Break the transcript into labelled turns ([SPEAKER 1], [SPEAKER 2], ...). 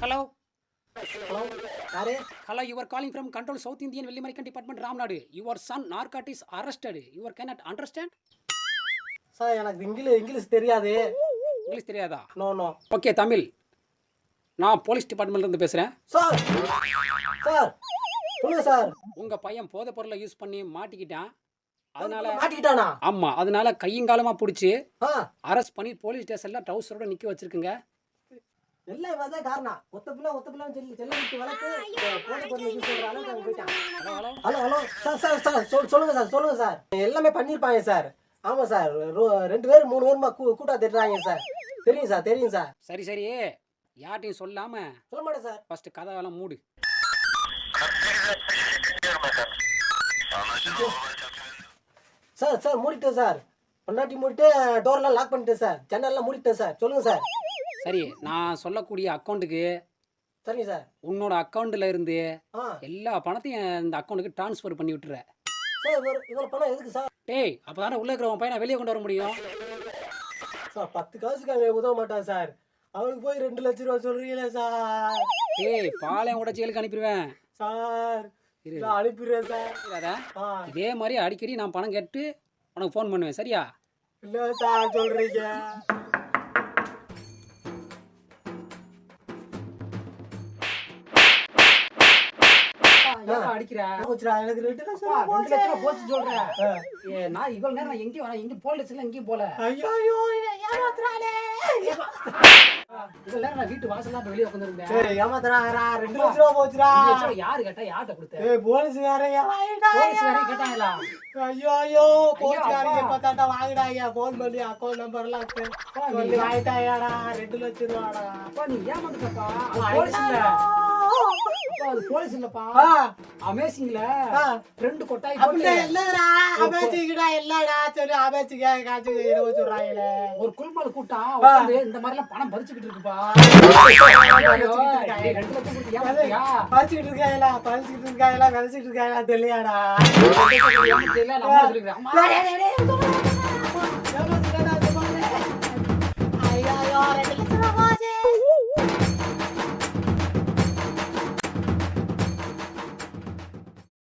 [SPEAKER 1] Hello.
[SPEAKER 2] Hello, யாரு?
[SPEAKER 1] Hello, you are calling from Control South Indian Vellimarikan Department, Ramnadu. Your son narcotics arrested. You cannot understand?
[SPEAKER 2] Sir எனக்கு English தெரியாது.
[SPEAKER 1] English தெரியாதா?
[SPEAKER 2] No no.
[SPEAKER 1] Okay Tamil. நான் police டிபார்ட்மெண்ட்லேருந்து பேசுகிறேன்.
[SPEAKER 2] Sir sir சொல்லுங்க sir.
[SPEAKER 1] உங்கள் பையன் போதைப் பொருளை யூஸ் பண்ணி மாட்டிக்கிட்டான். அதனால
[SPEAKER 2] மாட்டிக்கிட்டானா?
[SPEAKER 1] ஆமாம், அதனால கையங்காலமாக பிடிச்சி
[SPEAKER 2] ஆ
[SPEAKER 1] அரெஸ்ட் பண்ணி போலீஸ் ஸ்டேஷனில் ட்ரௌசரோட நிற்க வச்சிருக்குங்க.
[SPEAKER 2] எல்லாம் இவதான் காரணம். ஒத்த பிள்ளைன்னு சொல்லி செல்ல விட்டு வளர்த்து போதை பொருள் யூஸ் பண்ற அளவுக்கு அவங்க போயிட்டான்.
[SPEAKER 1] Hello hello
[SPEAKER 2] hello hello sir சொல்லுங்க சார். எல்லாமே பண்ணியிருப்பாங்க சார். ஆமாம் சார். 2 பேர் 3 பேருமா கூட்டா திட்டுறாங்க சார். தெரியும் சார்.
[SPEAKER 1] சரி சரி, யார்ட்டையும் சொல்லாமல்
[SPEAKER 2] சொல்ல மாட்டேன் சார்.
[SPEAKER 1] ஃபஸ்ட்டு கதவெல்லாம் மூடு.
[SPEAKER 2] Sir மூடிட்டேன் sir. பொண்டாட்டி மூடிட்டு டோர்லாம் லாக் பண்ணிட்டேன் சார். ஜன்னல்லாம் மூடிட்டேன் சார். சொல்லுங்க சார்.
[SPEAKER 1] சரி, நான் சொல்லக்கூடிய அக்கௌண்ட்டுக்கு
[SPEAKER 2] சரிங்க சார்.
[SPEAKER 1] உன்னோட அக்கௌண்ட்டில் இருந்து
[SPEAKER 2] ஆ
[SPEAKER 1] எல்லா பணத்தையும் இந்த அக்கௌண்ட்டுக்கு ட்ரான்ஸ்ஃபர் பண்ணி விட்டுற.
[SPEAKER 2] சார் இவ்வளோ பணம் எதுக்கு சார்?
[SPEAKER 1] டேய், அப்போ தானே உள்ளே இருக்கிறவன் பையனை வெளியே கொண்டு வர முடியும்.
[SPEAKER 2] சார் 10 காசுக்கு அவன் உதவ மாட்டான் சார். அவனுக்கு போய் 2 லட்சம் ரூபா சொல்றீங்களே சார்.
[SPEAKER 1] டேய், பாளையம் கூட ஜெயிலுக்கு அனுப்பிடுவேன்.
[SPEAKER 2] சார்
[SPEAKER 1] இரு.
[SPEAKER 2] நான் அனுப்பிடுறேன் சார்.
[SPEAKER 1] அதான்
[SPEAKER 2] ஆ
[SPEAKER 1] இதே மாதிரி அடிக்கடி நான் பணம் கேட்டு உனக்கு ஃபோன் பண்ணுவேன், சரியா?
[SPEAKER 2] இல்லை சார் சொல்றீங்க.
[SPEAKER 1] அடிக்கிற
[SPEAKER 2] போச்சுடா, எனக்கு 2 லட்சம் ரூபா
[SPEAKER 1] 2 லட்சம் ரூபா
[SPEAKER 2] போச்சு.
[SPEAKER 1] போச்சு சொல்றேன். நான் இவ்வளவு நேரம் நான் எங்கேயும் வரேன், எங்கேயும் போலீஸ் எல்லாம் எங்கேயும் போல.
[SPEAKER 2] ஐயோ ஏமாத்துறானே.
[SPEAKER 1] இவ்வளவு நேரம் நான் வீட்டு வாசல்ல போய் வெளியே உட்காந்துருந்தேன்.
[SPEAKER 2] ஏய் ஏமாத்துறாரா, 2 லட்சம் ரூபா போச்சுடா.
[SPEAKER 1] யாரு கேட்டா, யார்கிட்ட கொடுத்த?
[SPEAKER 2] ஏய் போலீஸ்காரங்க வாங்கிட்டா.
[SPEAKER 1] போலீஸ்காரன் கேட்டாங்களா?
[SPEAKER 2] ஐயோ போலீஸ்காரங்க பார்த்தாட்டா வாங்கிடாங்க. ஃபோன் பண்ணி அக்கௌண்ட் நம்பர்லாம் சொல்லி வாங்கிட்டாங்கடா 2 லட்சம் ரூபாடா.
[SPEAKER 1] அப்பா நீ ஏமாந்துட்டப்பா. அது போலீஸ் இல்ல. அப்பா அது போலீஸ் இல்லப்பா. அமேசிங்ல 2 கொட்டாய்
[SPEAKER 2] அப்படி
[SPEAKER 1] போட்டு
[SPEAKER 2] இல்லடா, அபேச்சிக்கிடா இல்லடா சொல்லி அபேச்சிக்க காச்சு இருவ சொல்றாங்களே.
[SPEAKER 1] ஒரு குல்மால் கூட்டம் உட்கார்ந்து இந்த மாதிரி எல்லாம் பணம் பறிச்சுக்கிட்டு இருக்குப்பா. 2 லட்சம் கொடுத்து ஏமாத்தியா?
[SPEAKER 2] பறிச்சுக்கிட்டு இருக்காங்களா விதைச்சிட்டு இருக்காங்களா தெரியாடா.
[SPEAKER 1] ஏமாத்தியா? நான் சொல்லிக்கிறேன். அம்மா.